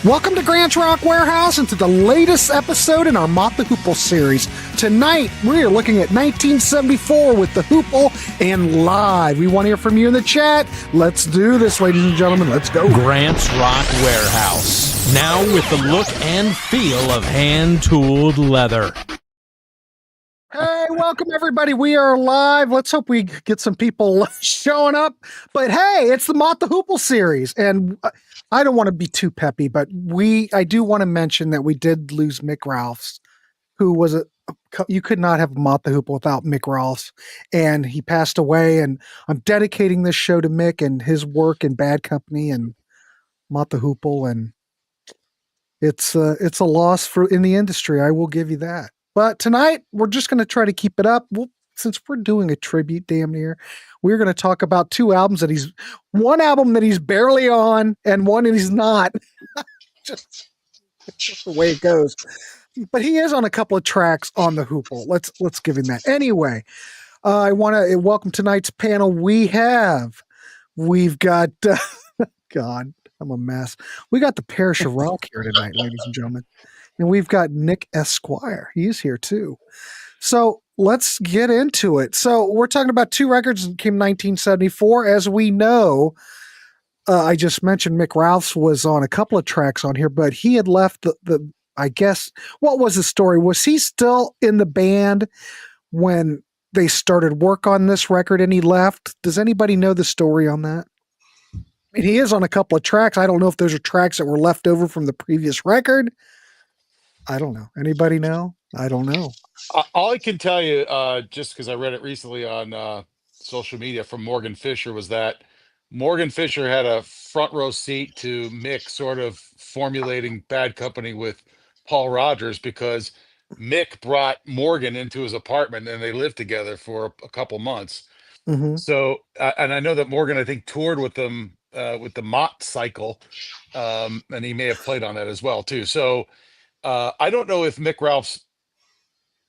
Welcome to Grant's Rock Warehouse and to the latest episode in our Mott the Hoople series. Tonight, we're looking at 1974 with the Hoople and live. We want to hear from you in the chat. Let's do this, ladies and gentlemen. Let's go. Grant's Rock Warehouse. Now with the look and feel of hand-tooled leather. Hey, welcome everybody. We are live. Let's hope we get some people showing up. But hey, it's the Mott the Hoople series. And I don't want to be too peppy, but I do want to mention that we did lose Mick Ralphs, who was you could not have Mott the Hoople without Mick Ralphs, and he passed away. And I'm dedicating this show to Mick and his work in Bad Company and Mott the Hoople, and it's a loss in the industry. I will give you that. But tonight we're just going to try to keep it up. Since we're doing a tribute, damn near, we're going to talk about two albums one album that he's barely on and one that he's not. just the way it goes. But he is on a couple of tracks on the Hoople. Let's give him that. Anyway, I want to welcome tonight's panel. We've got, God, I'm a mess. We got the Parish of Rock here tonight, ladies and gentlemen. And we've got Nick Esquire. He's here too. So let's get into it. So we're talking about two records that came 1974. As we know, I just mentioned Mick Ralphs was on a couple of tracks on here, but he had left I guess, what was the story? Was he still in the band when they started work on this record and he left? Does anybody know the story on that? I mean, he is on a couple of tracks. I don't know if those are tracks that were left over from the previous record. I don't know. Anybody know? I don't know. All I can tell you, just because I read it recently on social media from Morgan Fisher, was that Morgan Fisher had a front row seat to Mick sort of formulating Bad Company with Paul Rodgers, because Mick brought Morgan into his apartment and they lived together for a couple months. Mm-hmm. So, and I know that Morgan, I think, toured with them with the Mott cycle, and he may have played on that as well too. So I don't know if Mick Ralphs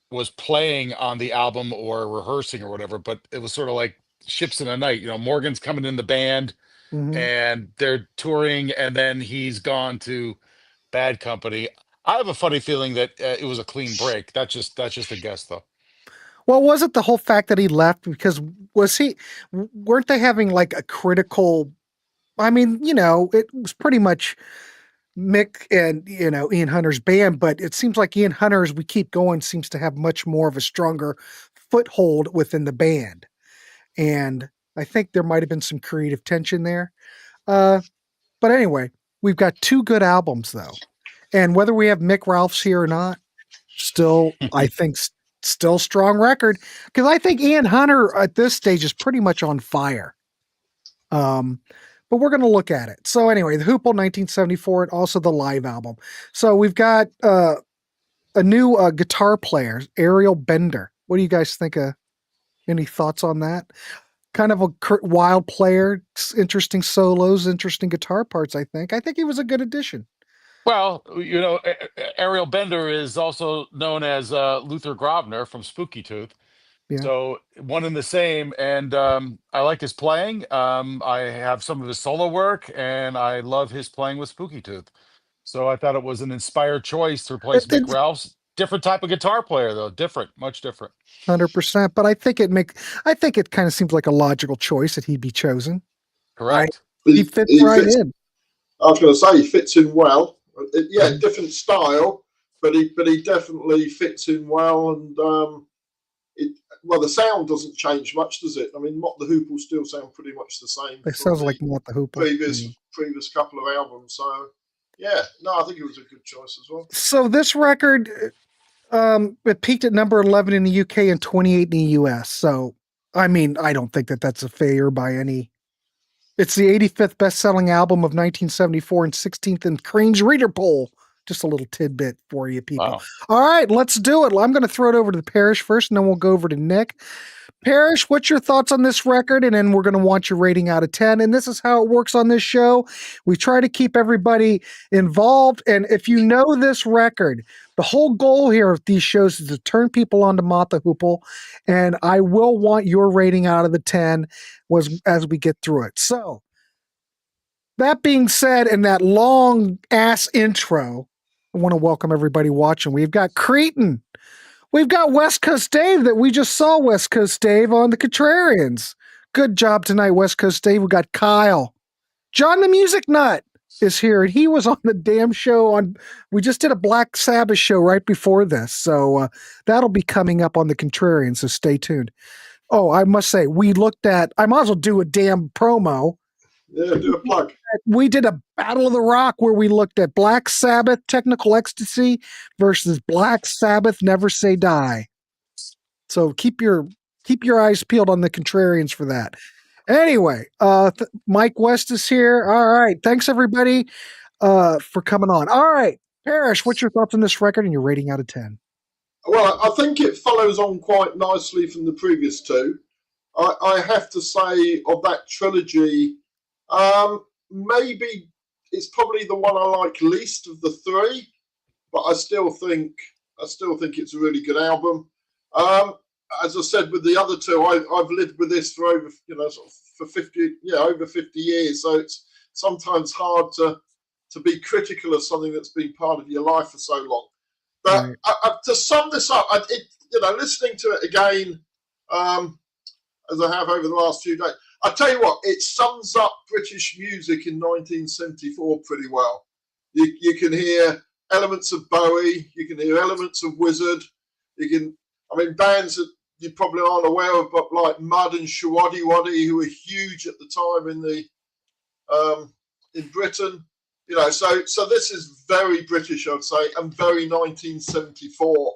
was playing on the album or rehearsing or whatever, but it was sort of like ships in a night. You know, Morgan's coming in the band and they're touring, and then he's gone to Bad Company. I have a funny feeling that it was a clean break. That's just a guess, though. Well, was it the whole fact that he left because weren't they having like a critical? I mean, it was pretty much Mick and Ian Hunter's band, but it seems like Ian Hunter, as we keep going, seems to have much more of a stronger foothold within the band, and I think there might have been some creative tension there. But anyway, we've got two good albums though, and whether we have Mick Ralphs here or not, still I think still strong record, because I think Ian Hunter at this stage is pretty much on fire. But we're going to look at it. So anyway, the Hoople 1974 and also the live album. So we've got a new guitar player, Ariel Bender. What do you guys think? Any thoughts on that? Kind of a wild player, interesting solos, interesting guitar parts, I think. I think he was a good addition. Well, Ariel Bender is also known as Luther Grobner from Spooky Tooth. Yeah. So one and the same, and I like his playing. I have some of his solo work, and I love his playing with Spooky Tooth. So I thought it was an inspired choice to replace Mick Ralphs. Different type of guitar player, though. Different, much different. 100%. But I think it kind of seems like a logical choice that he'd be chosen. Correct. He fits right in. I was going to say he fits in well. Yeah, different style, but he definitely fits in well, and the sound doesn't change much, does it? I mean, Mott the Hoople still sound pretty much the same. It sounds like Mott the Hoople. Previous couple of albums. So, yeah, no, I think it was a good choice as well. So this record, it peaked at number 11 in the UK and 28 in the US. So, I mean, I don't think that that's a failure by any. It's the 85th best-selling album of 1974 and 16th in Crane's Reader Poll. Just a little tidbit for you people. Wow. All right, let's do it. I'm going to throw it over to the Parish first, and then we'll go over to Nick. Parish, what's your thoughts on this record? And then we're going to want your rating out of 10. And this is how it works on this show. We try to keep everybody involved. And if you know this record, the whole goal here of these shows is to turn people on to Mott the Hoople. And I will want your rating out of the 10 as we get through it. So that being said, in that long ass intro, I want to welcome everybody watching. We've got Cretin. We've got West Coast Dave that we just saw West Coast Dave on the Contrarians. Good job tonight, West Coast Dave. We got Kyle. John the Music Nut is here, and he was on the damn show we just did a Black Sabbath show right before this. So that'll be coming up on the Contrarians, so stay tuned. Oh, I must say, I might as well do a damn promo. Yeah, do a plug. We did a Battle of the Rock where we looked at Black Sabbath, Technical Ecstasy versus Black Sabbath, Never Say Die. So keep your eyes peeled on the Contrarians for that. Anyway, Mike West is here. All right. Thanks everybody for coming on. All right. Parrish, what's your thoughts on this record and your rating out of 10? Well, I think it follows on quite nicely from the previous two. I have to say, of that trilogy, maybe it's probably the one I like least of the three, but I still think it's a really good album. As I said with the other two, I've lived with this for over over 50 years. So it's sometimes hard to be critical of something that's been part of your life for so long. But right. To sum this up, listening to it again, as I have over the last few days, I tell you what, it sums up British music in 1974 pretty well. You can hear elements of Bowie, you can hear elements of Wizard, bands that you probably aren't aware of, but like Mud and Shawaddy Waddy, who were huge at the time in Britain. So this is very British, I'd say, and very 1974.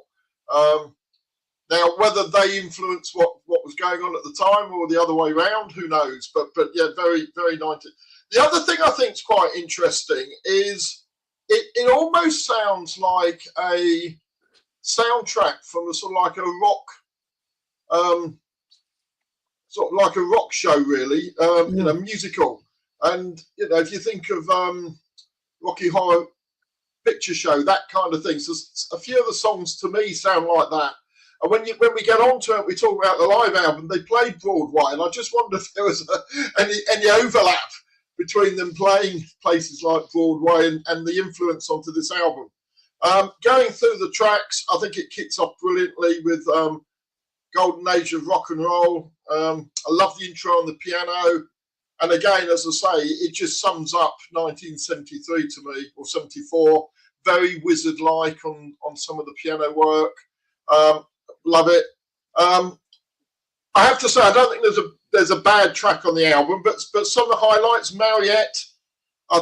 Now, whether they influenced what was going on at the time or the other way around, who knows? But yeah, very, very 90. The other thing I think is quite interesting is it almost sounds like a soundtrack from a sort of like a rock show, really, musical. And if you think of Rocky Horror Picture Show, that kind of thing. So a few of the songs to me sound like that. And when we get onto it, we talk about the live album. They played Broadway, and I just wonder if there was any overlap between them playing places like Broadway and the influence onto this album. Going through the tracks, I think it kicks off brilliantly with Golden Age of Rock and Roll. I love the intro on the piano. And again, as I say, it just sums up 1973 to me, or 74. Very Wizard-like on some of the piano work. Love it. I have to say, I don't think there's a bad track on the album, but some of the highlights, Marionette, I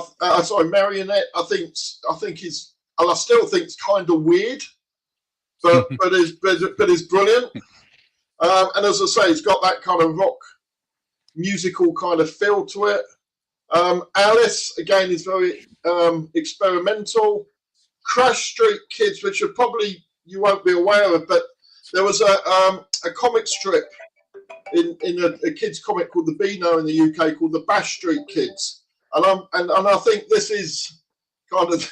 think is, and I still think it's kind of weird, but is brilliant. And as I say, it's got that kind of rock musical kind of feel to it. Alice, again, is very experimental. Crash Street Kids, which are probably you won't be aware of, but there was a comic strip in a kids comic called the Beano in the UK called the Bash Street Kids, and I think this is kind of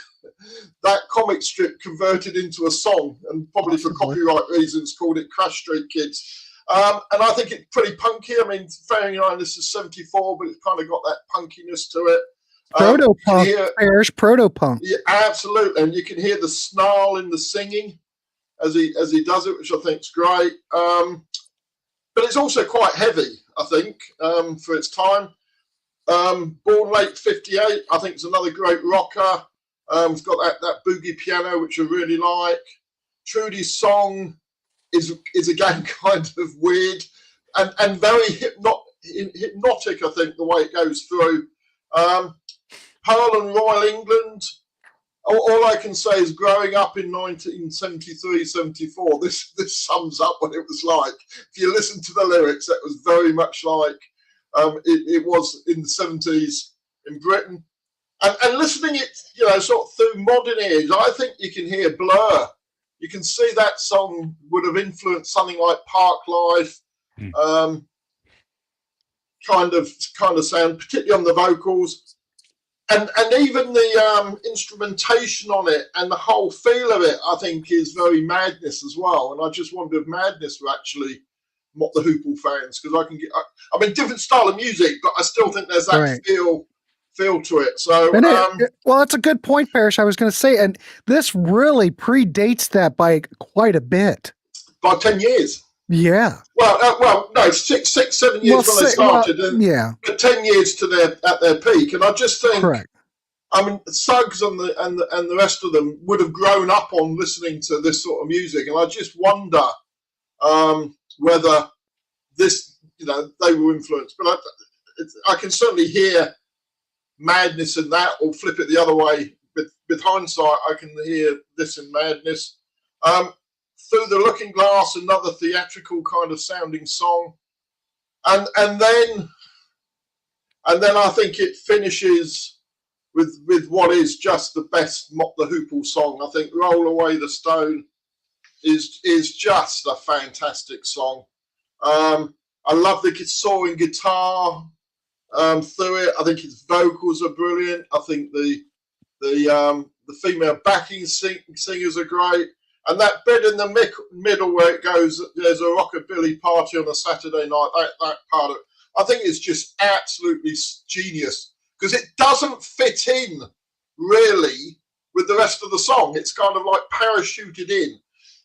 that comic strip converted into a song, and probably for copyright reasons called it Crash Street Kids. And I think it's pretty punky. I mean, bearing in mind this is 74, but it's kind of got that punkiness to it. Proto-punk, proto-punk. Yeah, absolutely. And you can hear the snarl in the singing as he does it, which I think is great. But it's also quite heavy, I think, for its time. Born late 58, I think it's another great rocker. It's got that boogie piano, which I really like. Trudy's song is again kind of weird and very hypnotic, I think, the way it goes through. Pearl and Royal England, all I can say is growing up in 1973, 74, this sums up what it was like. If you listen to the lyrics, that was very much like it was in the 70s in Britain. And listening it, sort of through modern ears, I think you can hear Blur. You can see that song would have influenced something like Park Life, kind of sound, particularly on the vocals, and even the instrumentation on it and the whole feel of it, I think, is very Madness as well. And I just wonder if Madness were actually Mott the Hoople fans, because different style of music, but I still think there's that feel feel to it. So, and well, that's a good point, Parrish. I was going to say, and this really predates that by quite a bit. By 10 years. Yeah. Well, no, 6, 7 years when they started, and 10 years at their peak. And I just think, correct. I mean, Suggs and the rest of them would have grown up on listening to this sort of music, and I just wonder whether this, they were influenced. But I can certainly hear Madness in that, or flip it the other way. With hindsight, I can hear this in Madness. Through the Looking Glass, another theatrical kind of sounding song, and then I think it finishes with what is just the best Mott the Hoople song. I think Roll Away the Stone is just a fantastic song. I love the soaring guitar through it. I think his vocals are brilliant. I think the female backing singers are great. And that bit in the middle where it goes, there's a rockabilly party on a Saturday night, that part of it, I think it's just absolutely genius, because it doesn't fit in really with the rest of the song. It's kind of like parachuted in.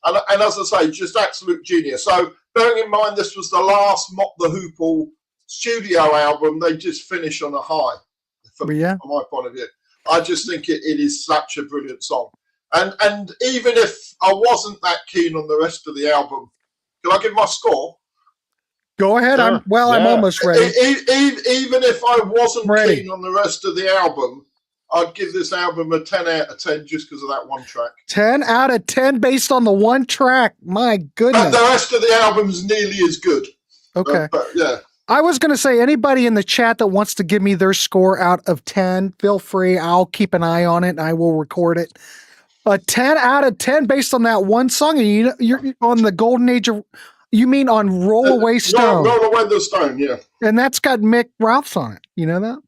And as I say, just absolute genius. So bearing in mind this was the last Mott the Hoople studio album, they just finish on a high, from my point of view. I just think it is such a brilliant song. And even if I wasn't that keen on the rest of the album, can I give my score? Go ahead. Sure. I'm almost ready. Even if I wasn't keen on the rest of the album, I'd give this album a 10 out of 10 just because of that one track. 10 out of 10 based on the one track. My goodness. And the rest of the album's nearly as good. Okay. But yeah. I was going to say, anybody in the chat that wants to give me their score out of 10, feel free. I'll keep an eye on it and I will record it. A 10 out of 10 based on that one song. And you're on the golden age of, you mean on Roll Away Stone? Roll Away the Stone, yeah. And that's got Mick Ralphs on it. You know that?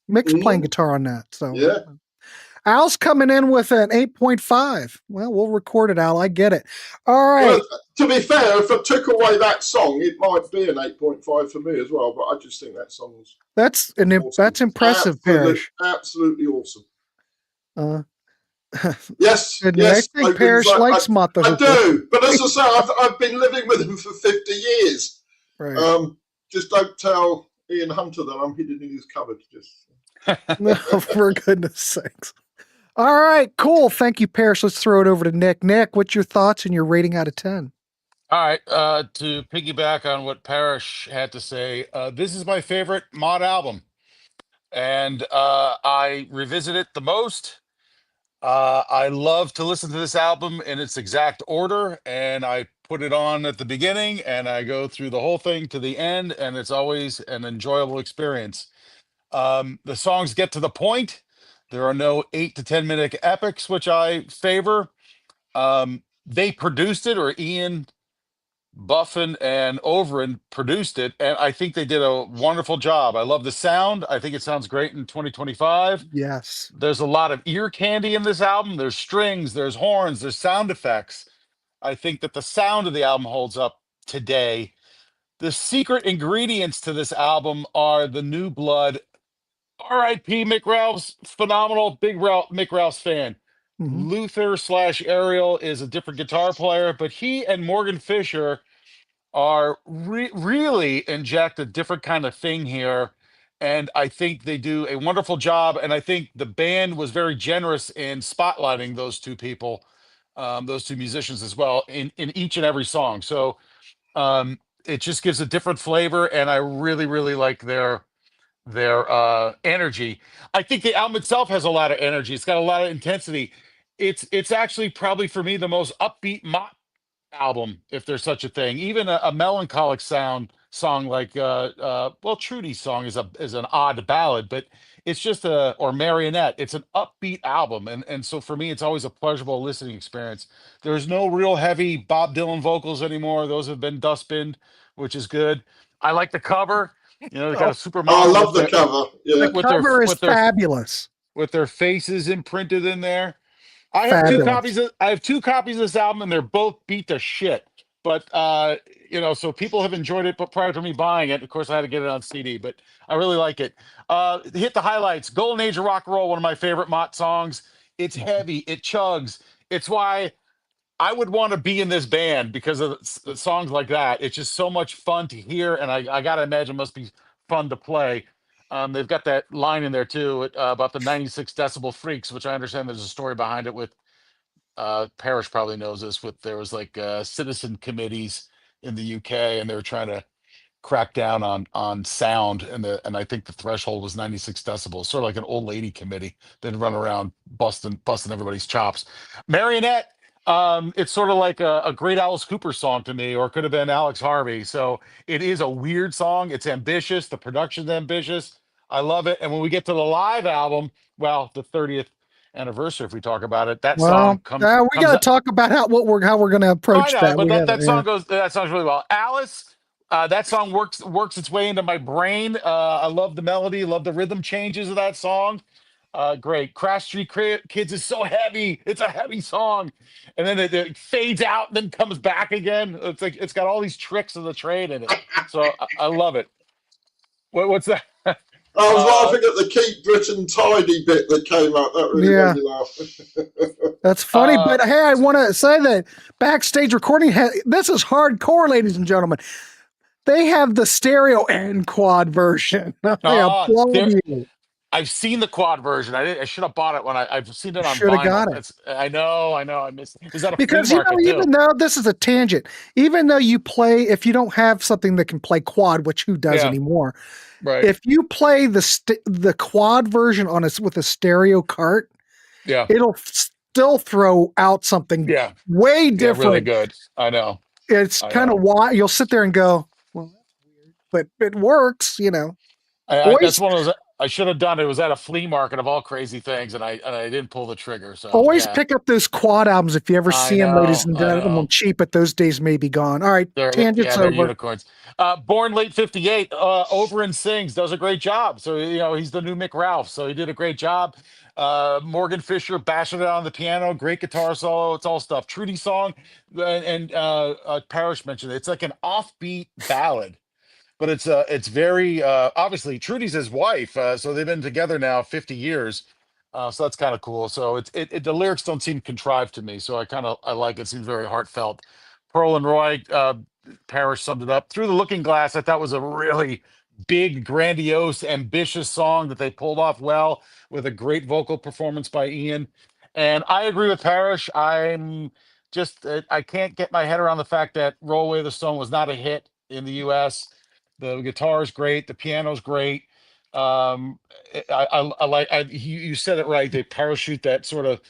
Mick's playing guitar on that. So yeah. Al's coming in with an 8.5. Well, we'll record it, Al. I get it. All right. Well, to be fair, if I took away that song, it might be an 8.5 for me as well. But I just think that song's awesome. That's impressive, Parrish. Absolutely awesome. Yes. I think Parrish likes Mott the Hoople. I do, but as I say, I've been living with him for 50 years. Right. Just don't tell Ian Hunter that I'm hidden in his cupboard. No, for goodness sakes. All right, cool. Thank you, Parrish. Let's throw it over to Nick. Nick, what's your thoughts and your rating out of 10? All right. To piggyback on what Parrish had to say, this is my favorite Mott album. And I revisit it the most. I love to listen to this album in its exact order, and I put it on at the beginning and I go through the whole thing to the end, and it's always an enjoyable experience. The songs get to the point. There are no 8 to 10 minute epics, which I favor. They produced it, or Ian, Buffin, and Overend produced it, and I think they did a wonderful job. I love the sound. I think it sounds great in 2025. Yes. There's a lot of ear candy in this album. There's strings, there's horns, there's sound effects. I think that the sound of the album holds up today. The secret ingredients to this album are the new blood. R.I.P. Mick Ralphs, phenomenal, big Mick Ralphs fan. Mm-hmm. Luther/Ariel is a different guitar player, but he and Morgan Fisher are really inject a different kind of thing here. And I think they do a wonderful job. And I think the band was very generous in spotlighting those two people, those two musicians as well, in each and every song. So it just gives a different flavor. And I really like their energy. I think the album itself has a lot of energy. It's got a lot of intensity. It's actually probably for me the most upbeat Mott album, if there's such a thing. Even a melancholic song like Trudy's song is an odd ballad, but it's just or Marionette. It's an upbeat album, and so for me, it's always a pleasurable listening experience. There's no real heavy Bob Dylan vocals anymore; those have been dustbinned, which is good. I like the cover. You know, they got a supermodel. I love the cover. Yeah. The cover is fabulous, with their faces imprinted in there. I have two copies of this album, and they're both beat to shit. but so people have enjoyed it. But prior to me buying it, of course, I had to get it on CD. But I really like it. Hit the highlights. Golden Age of Rock and Roll, one of my favorite Mott songs. It's heavy. It chugs. It's why I would want to be in this band because of songs like that. It's just so much fun to hear, and I gotta imagine it must be fun to play. They've got that line in there too about the 96 decibel freaks, which I understand there's a story behind it with. Parrish probably knows this. With there was like citizen committees in the UK, and they were trying to crack down on sound, and I think the threshold was 96 decibels, sort of like an old lady committee that run around busting everybody's chops. Marionette, it's sort of like a great Alice Cooper song to me, or it could have been Alex Harvey. So it is a weird song. It's ambitious. The production's ambitious. I love it. And when we get to the live album, well, the 30th anniversary, if we talk about it, that song we got to talk about how we're going to approach I know, that. but that song goes. That sounds really well. Alice, that song works its way into my brain. I love the melody, love the rhythm changes of that song. Great. Crash Street Kids is so heavy. It's a heavy song, and then it fades out, and then comes back again. It's like it's got all these tricks of the trade in it. So I love it. What's that? I was laughing at the Keep Britain Tidy bit that came up. That really made me laugh. That's funny. But hey, I want to say that backstage recording, this is hardcore, ladies and gentlemen. They have the stereo and quad version. I've seen the quad version. I should have bought it when I've seen it on should have vinyl. got it. I know. I missed it. Is that a because flea market even though this is a tangent, even though you play, if you don't have something that can play quad, which who does anymore, right? If you play the quad version with a stereo cart, it'll still throw out something way different. Really good. I know. It's kind of why you'll sit there and go, well, that's weird, but it works, That's one of those I should have done. It was at a flea market of all crazy things, and I didn't pull the trigger. So always pick up those quad albums if you ever see them, ladies and gentlemen. Cheap, but those days may be gone. All right, tangents over. Unicorns. Born late '58. Overend sings, does a great job. So he's the new Mick Ralphs. So he did a great job. Morgan Fisher bashing it on the piano, great guitar solo. It's all stuff. Trudy song, and Parrish mentioned it. It's like an offbeat ballad. But it's very obviously Trudy's his wife, so they've been together now 50 years, so that's kind of cool. So the lyrics don't seem contrived to me, so I like it. It seems very heartfelt. Pearl and Roy, Parrish summed it up. Through the Looking Glass, I thought was a really big, grandiose, ambitious song that they pulled off well with a great vocal performance by Ian. And I agree with Parrish. I can't get my head around the fact that Roll Away the Stone was not a hit in the U.S. The guitar is great. The piano's great. I like. You said it right. They parachute that sort of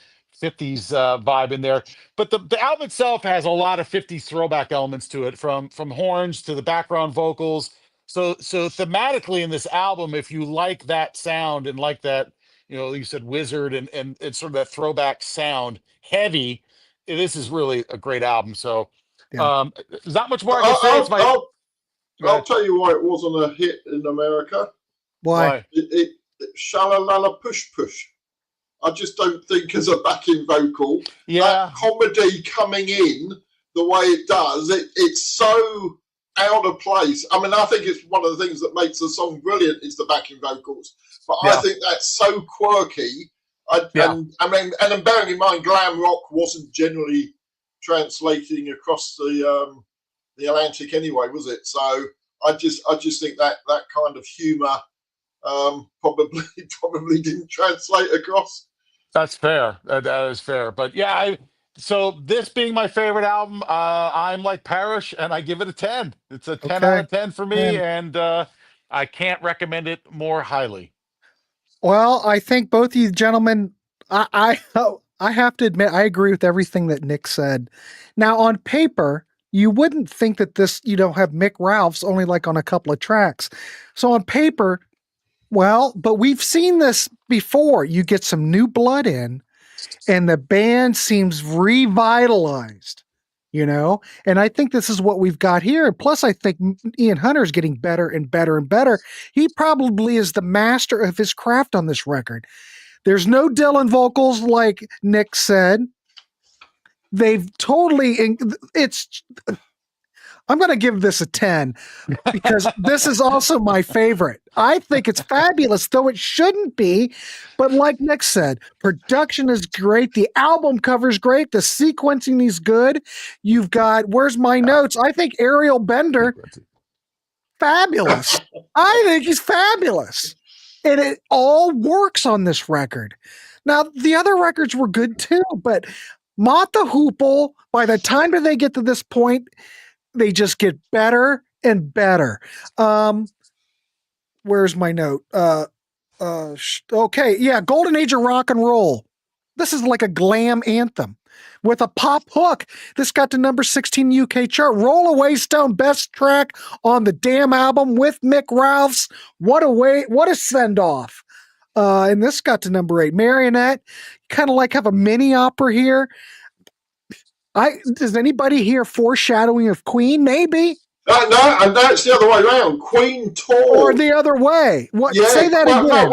50s vibe in there. But the album itself has a lot of 50s throwback elements to it, from horns to the background vocals. So thematically in this album, if you like that sound and like that, you said Wizard and it's sort of that throwback sound, heavy. This is really a great album. So there's not much more I can say. It's my. I'll tell you why it wasn't a hit in America. Why? It Shalalala Push Push. I just don't think as a backing vocal, that comedy coming in the way it does, it's so out of place. I mean, I think it's one of the things that makes the song brilliant is the backing vocals. But I think that's so quirky. And then bearing in mind, glam rock wasn't generally translating across the Atlantic anyway, was it? So I just think that kind of humour probably didn't translate across. That's fair. That is fair. But so this being my favorite album, I'm like Parrish, and I give it a 10. It's a 10 out of 10 for me, and I can't recommend it more highly. Well, I think both of you gentlemen, I have to admit, I agree with everything that Nick said. Now, on paper, you wouldn't think that this, have Mick Ralphs only like on a couple of tracks. So on paper, but we've seen this before. You get some new blood in, and the band seems revitalized, and I think this is what we've got here. Plus, I think Ian Hunter is getting better and better and better. He probably is the master of his craft on this record. There's no Dylan vocals, like Nick said. They've totally, I'm going to give this a 10 because this is also my favorite. I think it's fabulous, though it shouldn't be. But like Nick said, production is great. The album cover is great. The sequencing is good. You've got, where's my notes? I think Ariel Bender, fabulous. I think he's fabulous. And it all works on this record. Now, the other records were good too, but Mott the Hoople, by the time that they get to this point, they just get better and better. Where's my note? Okay, yeah, Golden Age of Rock and Roll. This is like a glam anthem with a pop hook. This got to number 16 UK chart. Roll Away Stone, best track on the damn album with Mick Ralphs. What a send off. And this got to number 8. Marionette, kind of like have a mini opera here. Does anybody hear foreshadowing of Queen? Maybe. No, and that's the other way around. Queen toured. Or the other way. What? Yeah, Say that again.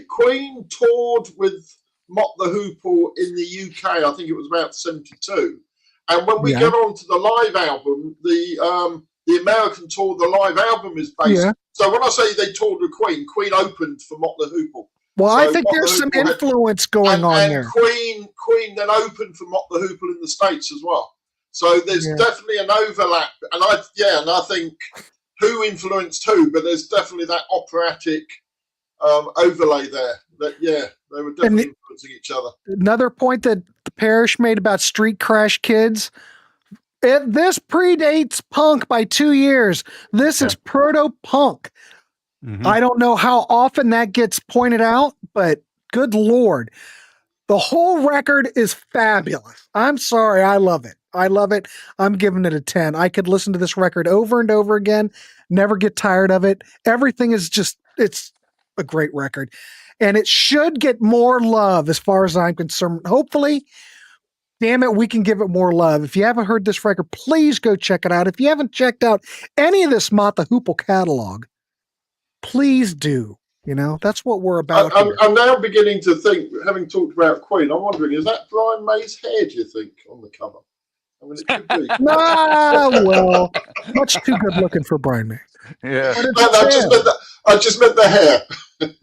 Queen toured with Mott the Hoople in the UK. I think it was about 72. And when we get on to the live album, the American tour, the live album is based. Yeah. So when I say they toured with Queen opened for Mott the Hoople. Well, so I think there's some influence going on there. Queen then opened for Mott the Hoople in the States as well. So there's definitely an overlap. And I think who influenced who, but there's definitely that operatic overlay there. They were definitely influencing each other. Another point that the Parish made about Street Crash Kids. This predates punk by 2 years. This is proto-punk. Mm-hmm. I don't know how often that gets pointed out, but good Lord. The whole record is fabulous. I'm sorry. I love it. I'm giving it a 10. I could listen to this record over and over again, never get tired of it. Everything is it's a great record. And it should get more love as far as I'm concerned. Hopefully, damn it, we can give it more love. If you haven't heard this record, please go check it out. If you haven't checked out any of this Mott the Hoople catalog, please do. You know, that's what we're about. I'm now beginning to think, having talked about Queen, I'm wondering, is that Brian May's hair, do you think, on the cover? I mean, it could be. Well, much too good looking for Brian May. Yeah. I just meant the hair.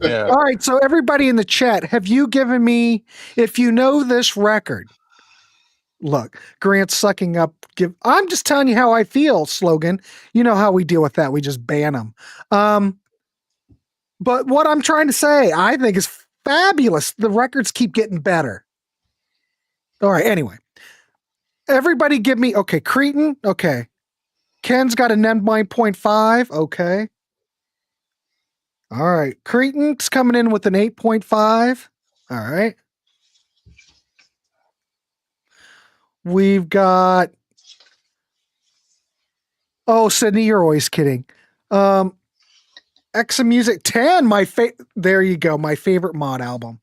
Yeah. All right, so everybody in the chat, have you given me, if you know this record, look, Grant's sucking up. I'm just telling you how I feel, slogan. You know how we deal with that. We just ban them. But what I'm trying to say, I think is fabulous. The records keep getting better. All right, anyway. Everybody give me, okay, Cretin, okay. Ken's got a 9.5, okay. All right, Cretin's coming in with an 8.5. All right. We've got, Sydney, you're always kidding. Exa Music 10, there you go, my favorite Mod album.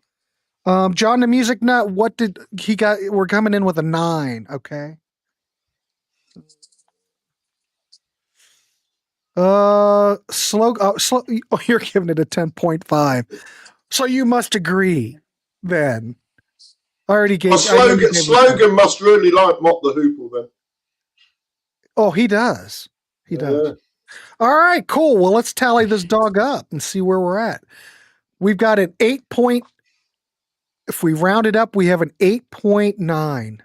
John the Music Nut, what did he got? We're coming in with a 9, okay. You're giving it a 10.5. So you must agree then. I already gave Slogan must really like Mott the Hoople then. Oh, he does. He does. All right, cool. Well, let's tally this dog up and see where we're at. We've got an 8 point. If we round it up, we have an 8.9.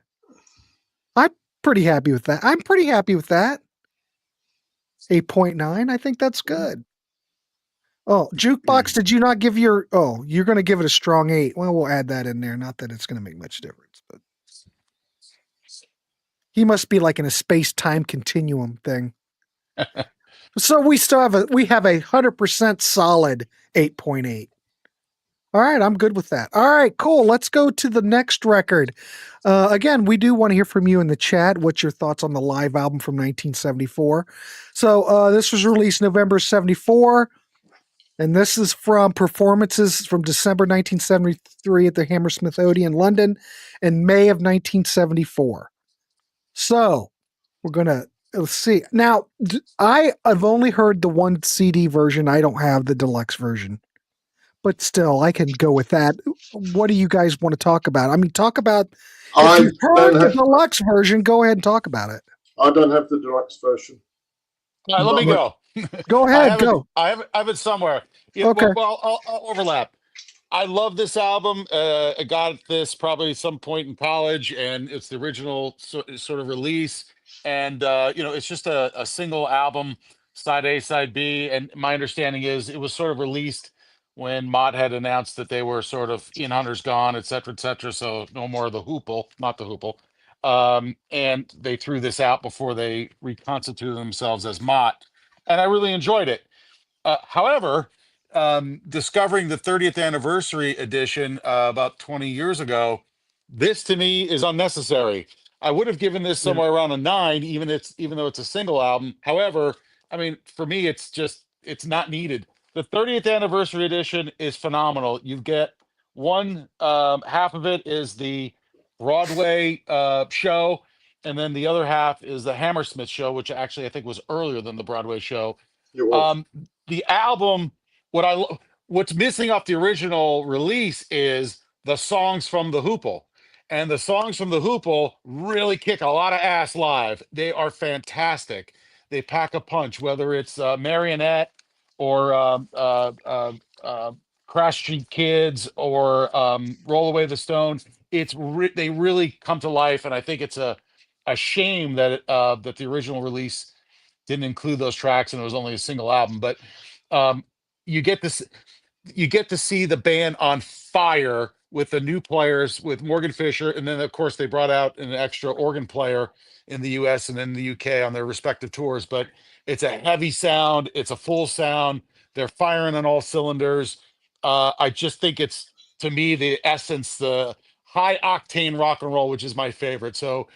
I'm pretty happy with that. 8.9. I think that's good. Oh, Jukebox, did you not give you're going to give it a strong 8. Well, we'll add that in there. Not that it's going to make much difference, but he must be like in a space-time continuum thing. So we have a 100% solid 8.8. All right, I'm good with that. All right, cool. Let's go to the next record. Again, we do want to hear from you in the chat. What's your thoughts on the live album from 1974? So this was released November 74, and this is from performances from December 1973 at the Hammersmith Odeon, London, and May of 1974. So we're going to, let's see. Now, I've only heard the one CD version. I don't have the deluxe version. But still, I can go with that. What do you guys want to talk about? I mean, talk about, if you've heard the deluxe version, go ahead and talk about it. I don't have the deluxe version. All right, let me go. Go ahead, go. I have it somewhere. Yeah, Okay. Well, I'll overlap. I love this album. I got this probably some point in college, and it's the original sort of release. And it's just a single album, side A, side B. And my understanding is it was sort of released when Mott had announced that they were sort of Ian Hunter's gone, et cetera, et cetera. So no more of the Hoople, not the Hoople. And they threw this out before they reconstituted themselves as Mott, and I really enjoyed it. However, discovering the 30th anniversary edition about 20 years ago, this to me is unnecessary. I would have given this somewhere around a 9, even though it's a single album. However, I mean, for me, it's not needed. The 30th anniversary edition is phenomenal. You get one half of it is the Broadway show, and then the other half is the Hammersmith show, which actually I think was earlier than the Broadway show. It was. The album, what's missing off the original release is the songs from the Hoople, and the songs from the Hoople really kick a lot of ass live. They are fantastic. They pack a punch, whether it's Marionette or Crash Street Kids or Roll Away the Stone. They really come to life, and I think it's a shame that that the original release didn't include those tracks and it was only a single album. But you get to see the band on fire with the new players, with Morgan Fisher, and then of course they brought out an extra organ player in the US and in the UK on their respective tours. But it's a heavy sound, it's a full sound, they're firing on all cylinders. I just think it's, to me, the essence, the high octane rock and roll, which is my favorite. So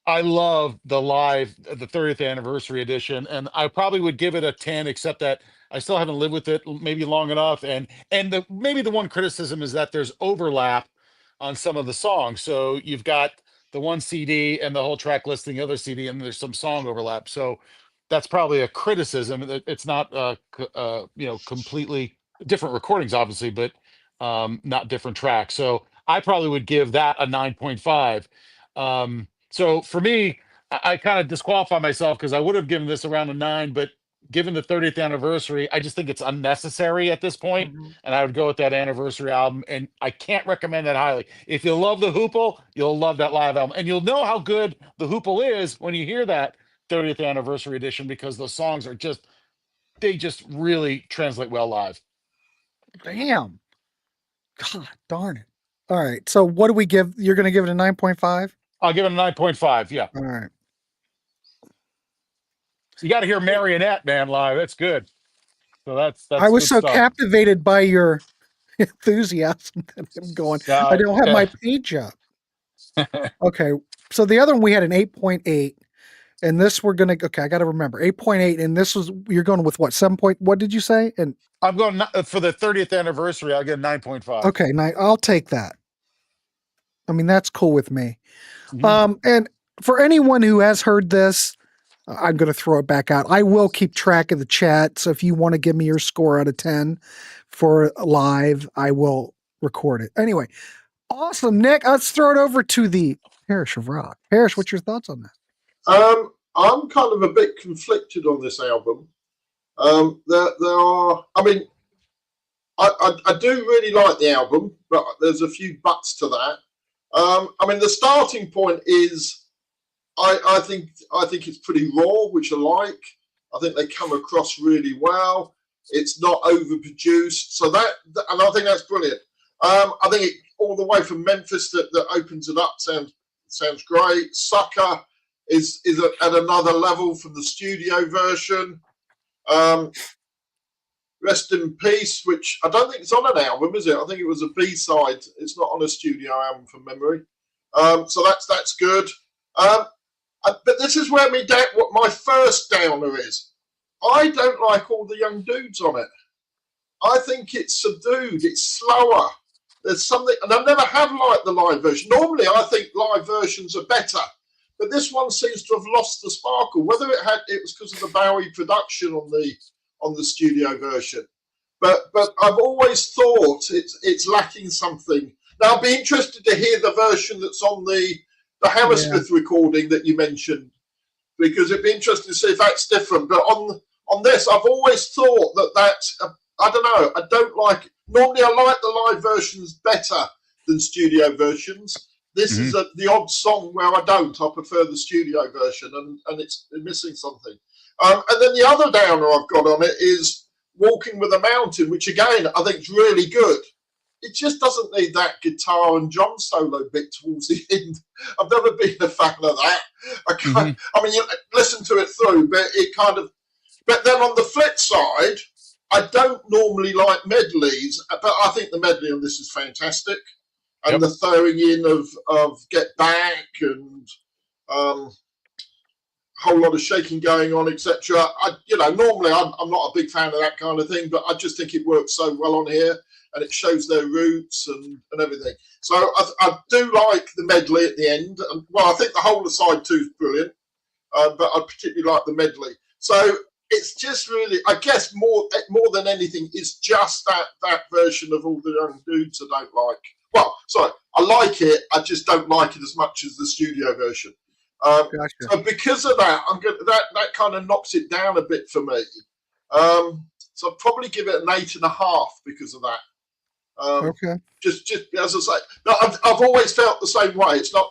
I love the 30th anniversary edition, and I probably would give it a 10, except that I still haven't lived with it maybe long enough. And maybe the one criticism is that there's overlap on some of the songs. So you've got the one CD and the whole track listing, the other CD, and there's some song overlap. So that's probably a criticism. It's not completely different recordings, obviously, but not different tracks. So I probably would give that a 9.5. So for me, I kind of disqualify myself because I would have given this around a 9, but given the 30th anniversary, I just think it's unnecessary at this point, and I would go with that anniversary album, and I can't recommend that highly. If you love the Hoople, you'll love that live album, and you'll know how good the Hoople is when you hear that 30th anniversary edition, because those songs are they just really translate well live. Damn. God darn it. All right. So what do we give? You're going to give it a 9.5? I'll give it a 9.5. Yeah. All right. You got to hear Marionette, man, live. That's good. So that's I was so stuff. captivated by your enthusiasm that I'm going. I don't have my page up. Okay. So the other one, we had an 8.8, and this we're going to, okay, I got to remember 8.8. And this was, you're going with what? 7 point, what did you say? And I'm going for the 30th anniversary. I'll get 9.5. Okay. I'll take that. I mean, that's cool with me. And for anyone who has heard this, I'm going to throw it back out. I will keep track of the chat. So if you want to give me your score out of 10 for live, I will record it. Anyway, awesome, Nick. Let's throw it over to the Parish of Rock. Parish, what's your thoughts on that? I'm kind of a bit conflicted on this album. There are, I mean, I do really like the album, but there's a few buts to that. I mean, the starting point is, I think it's pretty raw, which I like. I think they come across really well. It's not overproduced, so and I think that's brilliant. I think it, all the way from Memphis that opens it up sounds great. Sucker is at another level from the studio version. Rest in Peace, which I don't think it's on an album, is it? I think it was a B-side. It's not on a studio album from memory. So that's good. But this is where what my first downer is. I don't like all the young dudes on it. I think it's subdued. It's slower. There's something, and I never have liked the live version. Normally, I think live versions are better, but this one seems to have lost the sparkle. Whether it was because of the Bowie production on the studio version, but I've always thought it's lacking something. Now, I'd be interested to hear the version that's on the Hammersmith recording that you mentioned. because it'd be interesting to see if that's different. But on this, I've always thought that's I don't know. I don't like. Normally, I like the live versions better than studio versions. This is the odd song where I don't. I prefer the studio version, and it's missing something. And then the other downer I've got on it is Walking with a Mountain, which again I think is really good. It just doesn't need that guitar and drum solo bit towards the end. I've never been a fan of that. I mean, you listen to it through, but it kind of. But then on the flip side, I don't normally like medleys, but I think the medley on this is fantastic. And the throwing in of Get Back and whole lot of shaking going on, etc. Normally I'm not a big fan of that kind of thing, but I just think it works so well on here, and it shows their roots and everything. So I do like the medley at the end. Well, I think the whole of side 2 is brilliant, but I particularly like the medley. So it's just really, I guess, more than anything, it's just that version of All the Young Dudes I don't like. Well, sorry, I like it. I just don't like it as much as the studio version. Gotcha. So because of that, that kind of knocks it down a bit for me. So I'd probably give it an 8.5 because of that. Okay. Just as I say, no, I've always felt the same way. It's not,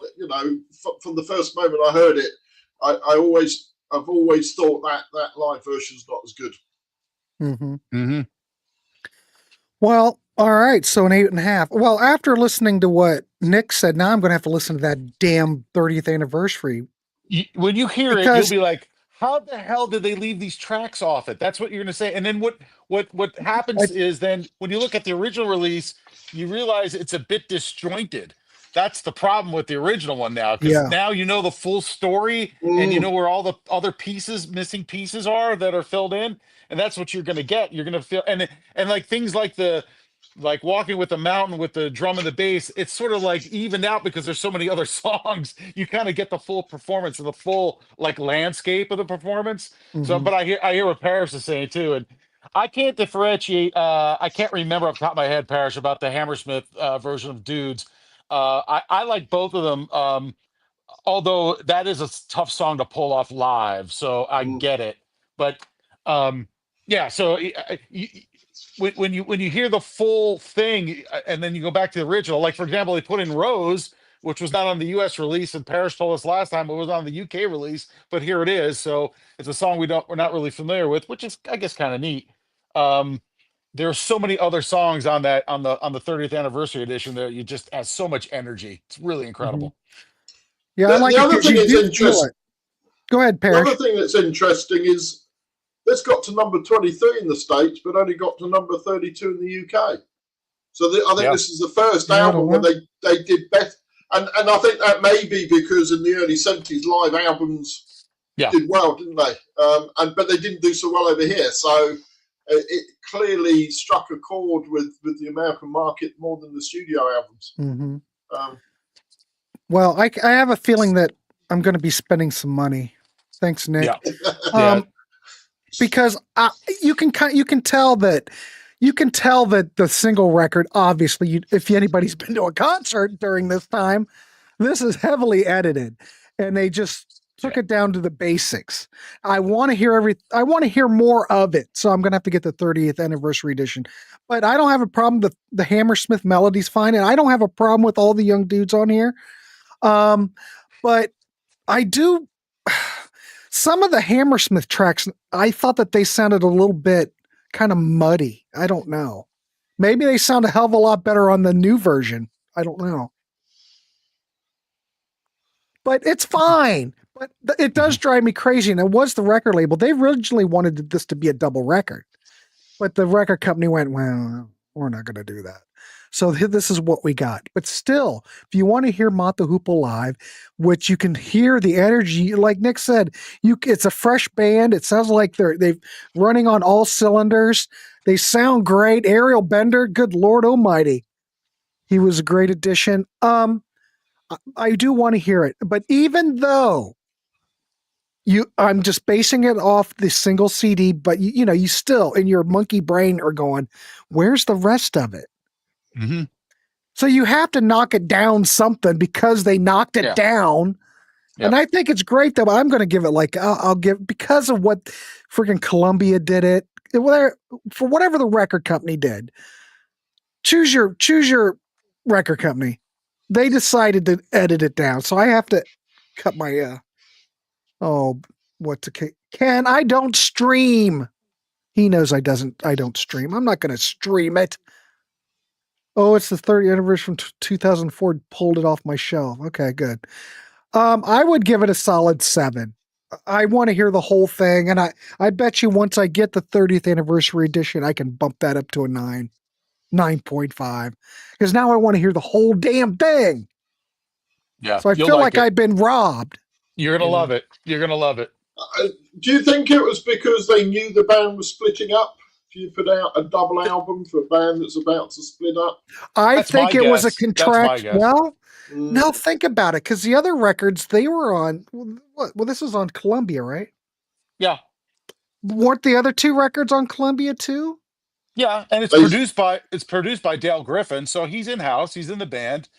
from the first moment I heard it, I've always thought that live version's not as good. Well, all right. So an 8.5. Well, after listening to what Nick said, now I'm going to have to listen to that damn 30th anniversary. When you hear it, you'll be like, how the hell did they leave these tracks off it? That's what you're going to say. And then what happens is then when you look at the original release, you realize it's a bit disjointed. That's the problem with the original one now, because now you know the full story and you know where all the other missing pieces are that are filled in, and that's what you're going to get. You're going to feel and like things like Walking with the Mountain with the drum and the bass, it's sort of like evened out because there's so many other songs. You kind of get the full performance and the full like landscape of the performance. So, but I hear what Parrish is saying too, and I can't differentiate. I can't remember off the top of my head, Parrish, about the Hammersmith version of Dudes. I like both of them, although that is a tough song to pull off live, so I get it. But so when you hear the full thing and then you go back to the original, like for example, they put in Rose, which was not on the U.S. release, and Parrish told us last time it was on the U.K. release, but here it is. So it's a song we're not really familiar with, which is I guess kind of neat. There are so many other songs on the 30th anniversary edition that you just has so much energy. It's really incredible. Yeah, I like the other thing that's interesting. Go ahead, Parrish. The other thing that's interesting is this got to number 23 in the States, but only got to number 32 in the UK. So I think this is the first album where they did better. And I think that may be because in the early 70s, live albums did well, didn't they? But they didn't do so well over here. So it clearly struck a chord with the American market more than the studio albums. Well, I have a feeling that I'm going to be spending some money. Thanks, Nick. Because you can tell that the single record, obviously, if anybody's been to a concert during this time, this is heavily edited, and they just took it down to the basics. I want to hear more of it, so I'm going to have to get the 30th anniversary edition. But I don't have a problem. The Hammersmith melody's fine, and I don't have a problem with all the young dudes on here. But I do. Some of the Hammersmith tracks, I thought that they sounded a little bit kind of muddy. I don't know. Maybe they sound a hell of a lot better on the new version. I don't know. But it's fine. But it does drive me crazy. And it was the record label. They originally wanted this to be a double record. But the record company went, well, we're not going to do that. So this is what we got. But still, if you want to hear Mott the Hoople live, which you can hear the energy, like Nick said, it's a fresh band. It sounds like they're running on all cylinders. They sound great. Ariel Bender, good Lord Almighty, he was a great addition. I do want to hear it, but even though I'm just basing it off the single CD, but you still in your monkey brain are going, where's the rest of it? So you have to knock it down something because they knocked it down. Yep. And I think it's great though. I'm going to give it like I'll give because of what freaking Columbia did it. For whatever the record company did. Choose your record company. They decided to edit it down, so I have to cut my Ken, I don't stream. He knows I don't stream. I'm not going to stream it. Oh, it's the 30th anniversary from 2004. Pulled it off my shelf. Okay, good. I would give it a solid 7. I want to hear the whole thing, and I bet you once I get the 30th anniversary edition, I can bump that up to a 9, 9.5, because now I want to hear the whole damn thing. Yeah, so I feel like I've been robbed. You're gonna love it. You're gonna love it. Do you think it was because they knew the band was splitting up? Do you put out a double album for a band that's about to split up? I think it was a contract. Well, Mm. now think about it, because the other records they were on. Well, this was on Columbia, right? Yeah. Weren't the other 2 records on Columbia too? Yeah, and it's produced by Dale Griffin, so he's in house. He's in the band.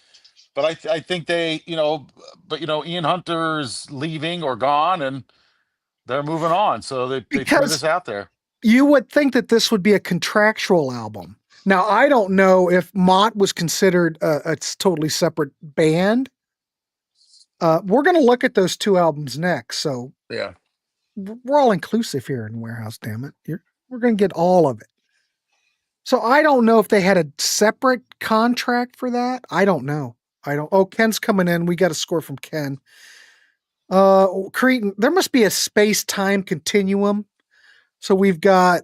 But I think they, Ian Hunter's leaving or gone, and they're moving on. So they threw this out there. You would think that this would be a contractual album. Now, I don't know if Mott was considered a totally separate band. We're going to look at those 2 albums next. So yeah, we're all inclusive here in Warehouse, damn it. We're going to get all of it. So I don't know if they had a separate contract for that. I don't know. Oh, Ken's coming in. We got a score from Ken. Cretan, there must be a space-time continuum. So we've got,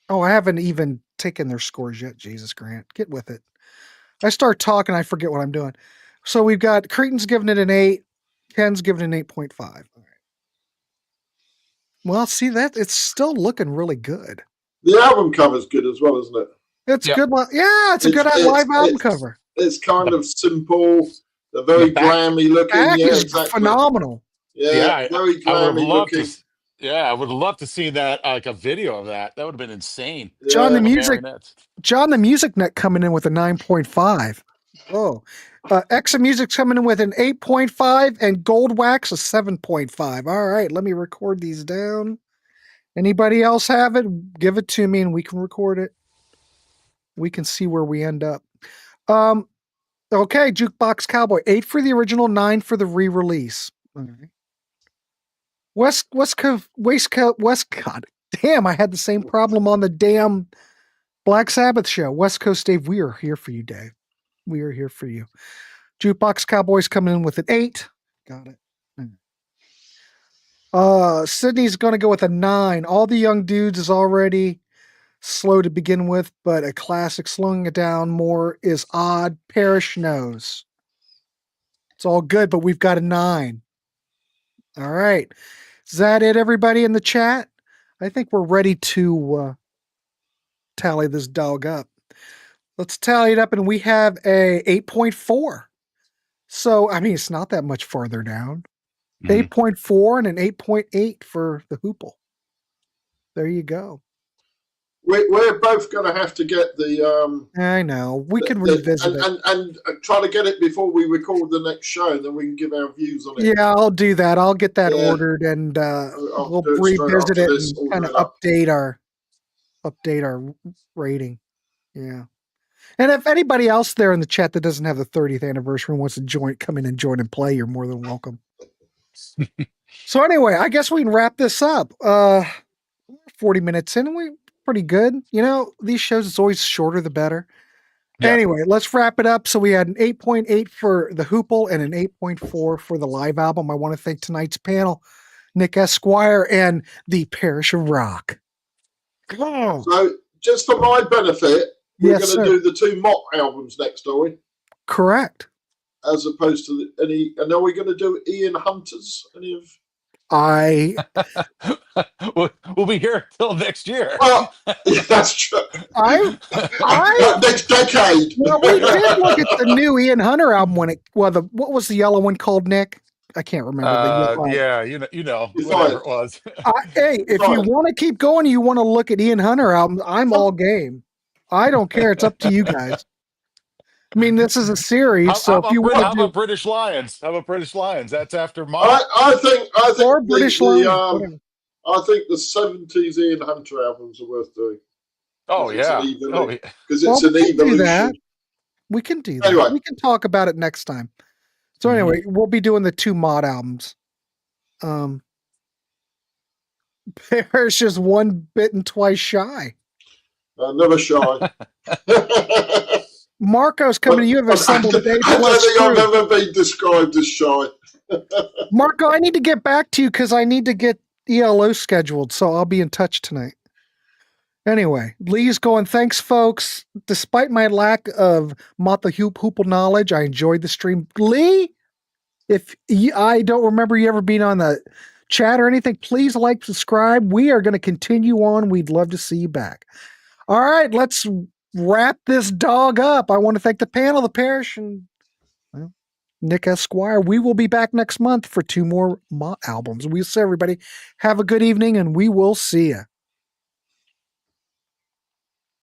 I haven't even taken their scores yet. Jesus, Grant, get with it. I start talking, I forget what I'm doing. So we've got Cretan's giving it an 8. Ken's giving it an 8.5. All right. Well, see that it's still looking really good. The album cover's good as well, isn't it? It's good. Yeah, it's a good live album cover. It's kind of simple. They're very glammy looking. Back is phenomenal. Yeah, very glammy looking. I would love to see that, like a video of that. That would have been insane. Yeah. John the Music Net coming in with a 9.5. Oh, Exa Music's coming in with an 8.5 and Gold Wax a 7.5. All right, let me record these down. Anybody else have it? Give it to me and we can record it. We can see where we end up. Okay, Jukebox Cowboy, 8 for the original, 9 for the re-release. All right. West Coast. God damn, I had the same problem on the damn Black Sabbath show. West Coast Dave, we are here for you, Dave. We are here for you. Jukebox Cowboys coming in with an 8. Got it. Sydney's going to go with a 9. All the Young Dudes is already slow to begin with, but a classic. Slowing it down more is odd. Parish knows. It's all good, but we've got a 9. All right. Is that it, everybody in the chat? I think we're ready to tally this dog up. Let's tally it up, and we have a 8.4. So, I mean, it's not that much farther down. 8.4 and an 8.8 for the Hoople. There you go. We're both going to have to get the. I know. We can revisit it. And try to get it before we record the next show, and then we can give our views on it. Yeah, I'll do that. I'll get that ordered, and we'll revisit it and kind of update our rating. Yeah. And if anybody else there in the chat that doesn't have the 30th anniversary and wants to come in and join and play, you're more than welcome. So anyway, I guess we can wrap this up. 40 minutes in, and we're pretty good. You know, these shows, it's always shorter the better. Yeah. Anyway, let's wrap it up. So we had an 8.8 for the Hoople and an 8.4 for the live album. I want to thank tonight's panel, Nick Esquire and the Parish of Rock. Oh. So just for my benefit, we're going to do the 2 Mott albums next, are we? Correct. As opposed to any, and are we going to do Ian Hunter's? Any of? We'll be here till next year. Well, yeah, that's true. Next decade. Well, we did look at the new Ian Hunter album what was the yellow one called, Nick? I can't remember. Yeah, you know whatever it was. Hey, if you want to keep going, you want to look at Ian Hunter album, I'm all game. I don't care. It's up to you guys. I mean, this is a series, so if you want how to do about British Lions? How about British Lions? That's after Mott. I think or British Lions, whatever. I think the 70s Ian Hunter albums are worth doing. Oh yeah. Because it's an evolution. We can do that. Anyway. We can talk about it next time. So anyway, we'll be doing the 2 Mott albums. Parrish is 1 bitten twice shy. Never shy. Marco's coming to you. Have assembled a day. I don't think I've ever been described as shy. Marco, I need to get back to you because I need to get ELO scheduled, so I'll be in touch tonight. Anyway, Lee's going, thanks, folks. Despite my lack of Mott the Hoople knowledge, I enjoyed the stream. Lee, I don't remember you ever being on the chat or anything, please like, subscribe. We are going to continue on. We'd love to see you back. All right, let's wrap this dog up. I want to thank the panel, the Parrish, and Nick Esquire. We will be back next month for 2 more Mott albums. We'll see everybody. Have a good evening, and we will see you.